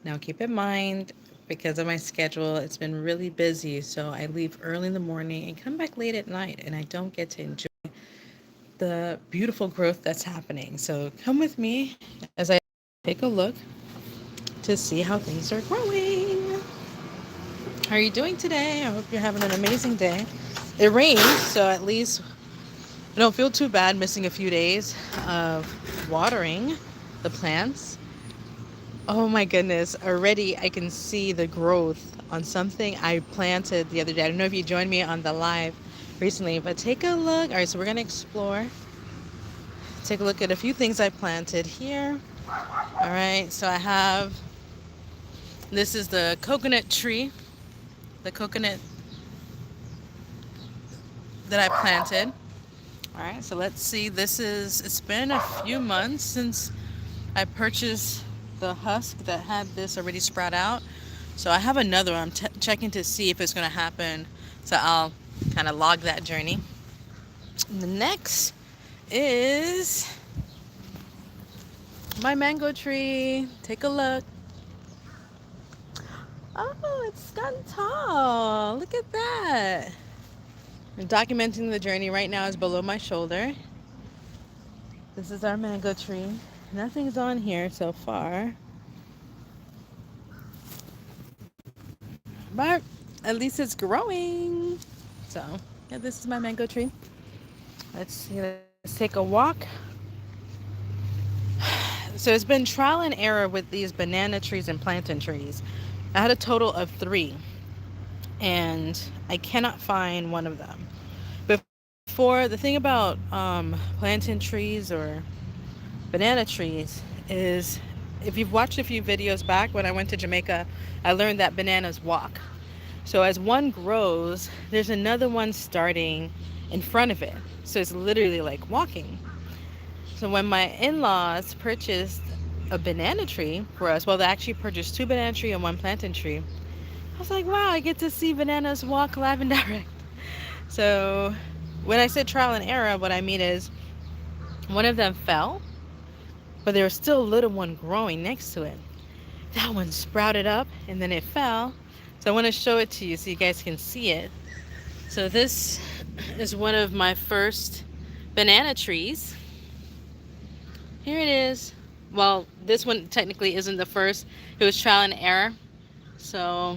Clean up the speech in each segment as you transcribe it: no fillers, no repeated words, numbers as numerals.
Now, keep in mind, because of my schedule, it's been really busy. So I leave early in the morning and come back late at night, and I don't get to enjoy the beautiful growth that's happening. So come with me as I take a look to see how things are growing. How are you doing today? I hope you're having an amazing day. It rains, so at least I don't feel too bad missing a few days of watering the plants. Oh my goodness, already I can see the growth on something I planted the other day. I don't know if you joined me on the live recently, but take a look. All right, so we're going to explore. Take a look at a few things I planted here. All right, so I have this is the coconut tree, the coconut that I planted. All right, so let's see. It's been a few months since I purchased the husk that had this already sprout out. So I have another one. I'm checking to see if it's going to happen. So I'll kind of log that journey. And the next is my mango tree. Take a look. Oh, it's gotten tall. Look at that. I'm documenting the journey. Right now is below my shoulder. This is our mango tree. Nothing's on here so far. But at least it's growing. So, yeah, this is my mango tree. Let's see. Let's take a walk. So it's been trial and error with these banana trees and plantain trees. I had a total of three, and I cannot find one of them. Before, the thing about plantain trees or banana trees is if you've watched a few videos back when I went to Jamaica, I learned that bananas walk. So as one grows, there's another one starting in front of it. So it's literally like walking. So when my in-laws purchased a banana tree for us, well, they actually purchased two banana tree and one plantain tree. I was like, wow, I get to see bananas walk live and direct. So when I said trial and error, what I mean is one of them fell, but there was still a little one growing next to it. That one sprouted up and then it fell. So I want to show it to you so you guys can see it. So this is one of my first banana trees. Here it is. Well, this one technically isn't the first. It was trial and error. So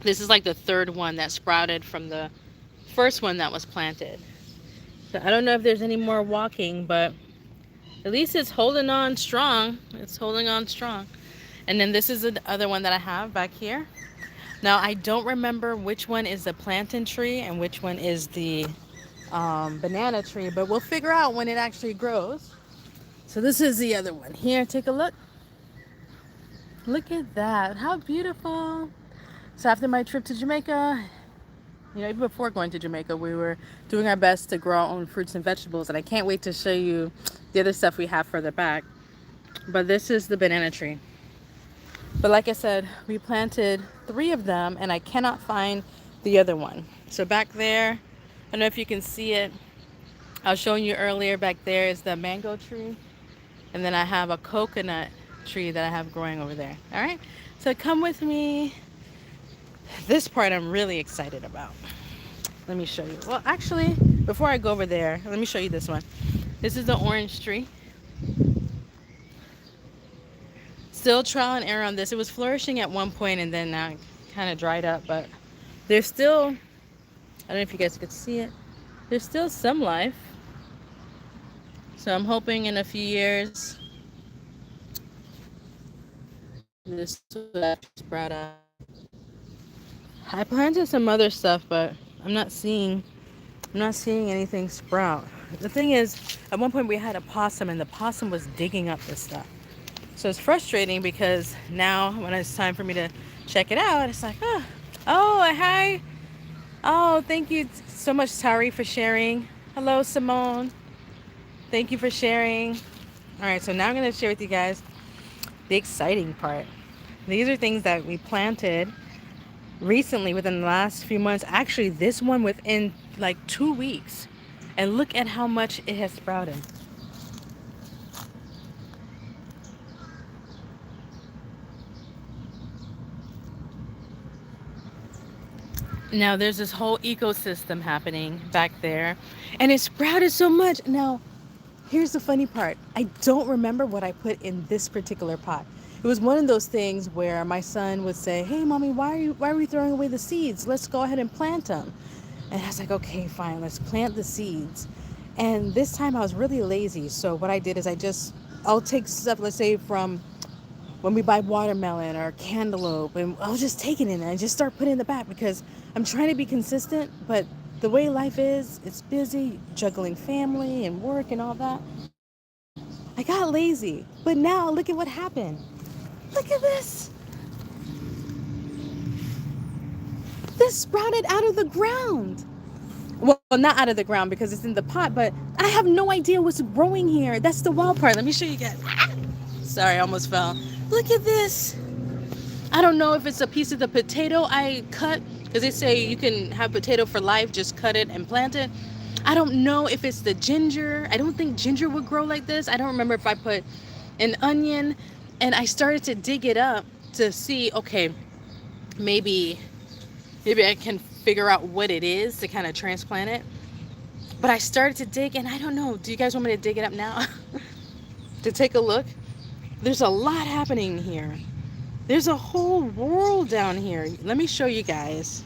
this is like the third one that sprouted from the first one that was planted. So I don't know if there's any more walking, but at least it's holding on strong. It's holding on strong. And then this is the other one that I have back here. Now I don't remember which one is the plantain tree and which one is the banana tree, but we'll figure out when it actually grows. So this is the other one. Here, take a look. Look at that. How beautiful. So after my trip to Jamaica, even before going to Jamaica, we were doing our best to grow our own fruits and vegetables. And I can't wait to show you the other stuff we have further back. But this is the banana tree. But like I said, we planted three of them and I cannot find the other one. So back there, I don't know if you can see it. I was showing you earlier, back there is the mango tree. And then I have a coconut tree that I have growing over there. All right. So come with me. This part I'm really excited about. Let me show you. Well, actually, before I go over there, let me show you this one. This is the orange tree. Still trial and error on this. It was flourishing at one point and then now it kind of dried up, but there's still, I don't know if you guys could see it. There's still some life. So I'm hoping in a few years this will actually sprout up. I planted some other stuff, but I'm not seeing anything sprout. The thing is, at one point we had a possum and the possum was digging up this stuff. So it's frustrating because now when it's time for me to check it out, it's like, oh, hi. Oh, thank you so much, Tari, for sharing. Hello, Simone. Thank you for sharing. All right, so now I'm going to share with you guys the exciting part. These are things that we planted recently within the last few months. Actually, this one within like 2 weeks. And look at how much it has sprouted. Now there's this whole ecosystem happening back there, and it sprouted so much. Now, here's the funny part. I don't remember what I put in this particular pot. It was one of those things where my son would say, "Hey, mommy, why are we throwing away the seeds? Let's go ahead and plant them." And I was like, "Okay, fine, let's plant the seeds." And this time I was really lazy, so what I did is I'll take stuff, let's say from when we buy watermelon or cantaloupe, and I'll just take it in there and just start putting it in the back because I'm trying to be consistent, but the way life is, it's busy, juggling family and work and all that. I got lazy, but now look at what happened. Look at this. This sprouted out of the ground. Well, not out of the ground because it's in the pot, but I have no idea what's growing here. That's the wild part. Let me show you guys. Sorry, I almost fell. Look at this. I don't know if it's a piece of the potato I cut, because they say you can have potato for life, just cut it and plant it. I don't know if it's the ginger. I don't think ginger would grow like this. I don't remember if I put an onion, and I started to dig it up to see, okay, maybe I can figure out what it is to kind of transplant it. But I started to dig, and I don't know. Do you guys want me to dig it up now to take a look? There's a lot happening here. There's a whole world down here. Let me show you guys.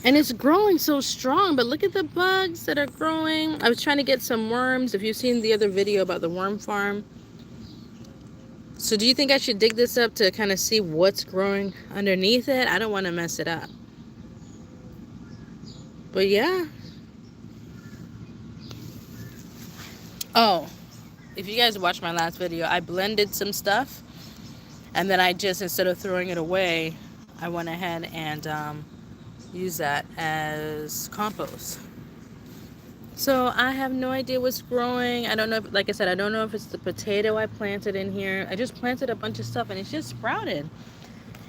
And it's growing so strong, but look at the bugs that are growing. I was trying to get some worms. If you've seen the other video about the worm farm. So do you think I should dig this up to kind of see what's growing underneath it? I don't want to mess it up. But yeah. Oh, if you guys watched my last video, I blended some stuff. And then I just, instead of throwing it away, I went ahead and use that as compost. So I have no idea what's growing. I don't know if, like I said, I don't know if it's the potato I planted in here. I just planted a bunch of stuff and it's just sprouted.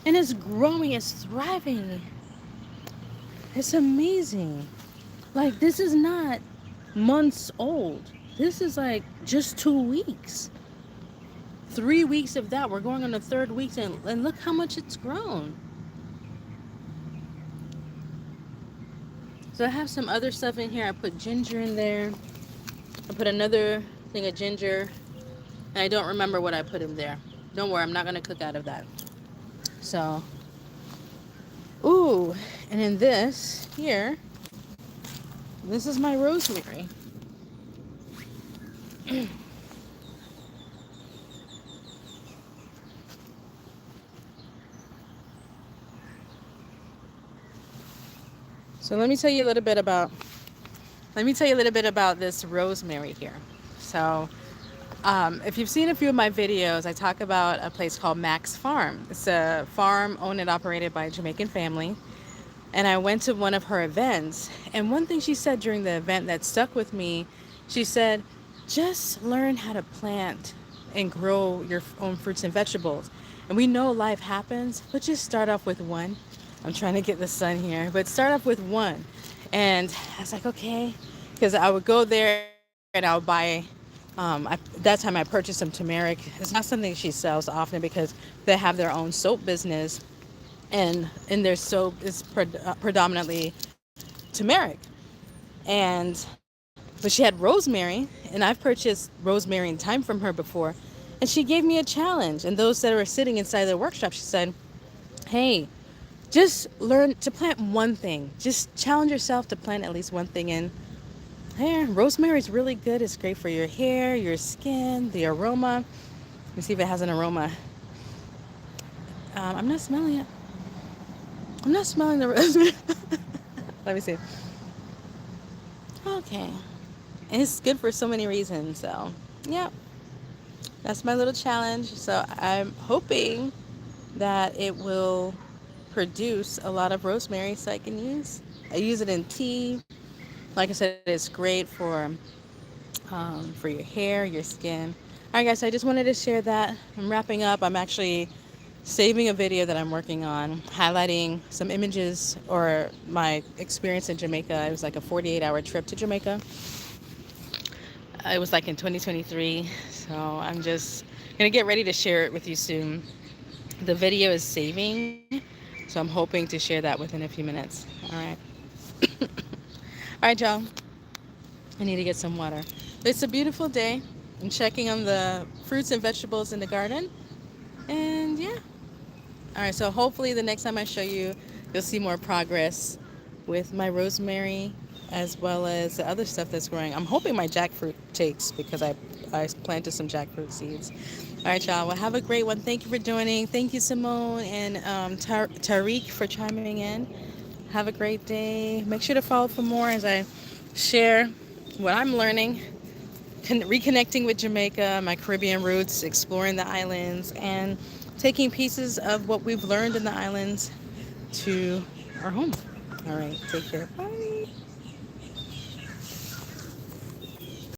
And it's growing, it's thriving. It's amazing. Like, this is not months old. This is like just 2 weeks. 3 weeks of that. We're going on the 3rd week, and look how much it's grown. So I have some other stuff in here. I put ginger in there. I put another thing of ginger. And I don't remember what I put in there. Don't worry, I'm not going to cook out of that. So, ooh, and in this here, this is my rosemary. So let me tell you a little bit about this rosemary here. So if you've seen a few of my videos, I talk about a place called Mac's Farm. It's a farm owned and operated by a Jamaican family. And I went to one of her events. And one thing she said during the event that stuck with me, she said, just learn how to plant and grow your own fruits and vegetables. And we know life happens, but just start off with one. I'm trying to get the sun here, but start off with one. And I was like, okay, because I would go there and I would buy, that time I purchased some turmeric. It's not something she sells often because they have their own soap business, and in their soap is predominantly turmeric. But she had rosemary, and I've purchased rosemary and thyme from her before, and she gave me a challenge. And those that were sitting inside the workshop, she said, hey, just learn to plant one thing. Just challenge yourself to plant at least one thing in hair. Rosemary is really good. It's great for your hair, your skin, the aroma. Let me see if it has an aroma. I'm not smelling it. I'm not smelling the rosemary. Let me see. Okay. And it's good for so many reasons. So, yeah. That's my little challenge. So I'm hoping that it will produce a lot of rosemary so I can use. I use it in tea. Like I said, it's great for your hair, your skin. All right, guys, I just wanted to share that. I'm wrapping up. I'm actually saving a video that I'm working on, highlighting some images or my experience in Jamaica. It was like a 48-hour trip to Jamaica. It was like in 2023. So I'm just gonna get ready to share it with you soon. The video is saving, so I'm hoping to share that within a few minutes. All right. All right, y'all. I need to get some water. It's a beautiful day. I'm checking on the fruits and vegetables in the garden. And yeah. All right, so hopefully the next time I show you, you'll see more progress with my rosemary as well as the other stuff that's growing. I'm hoping my jackfruit takes because I planted some jackfruit seeds. All right, y'all. Well, have a great one. Thank you for joining. Thank you, Simone and Tariq, for chiming in. Have a great day. Make sure to follow for more as I share what I'm learning, reconnecting with Jamaica, my Caribbean roots, exploring the islands, and taking pieces of what we've learned in the islands to our home. All right, take care. Bye.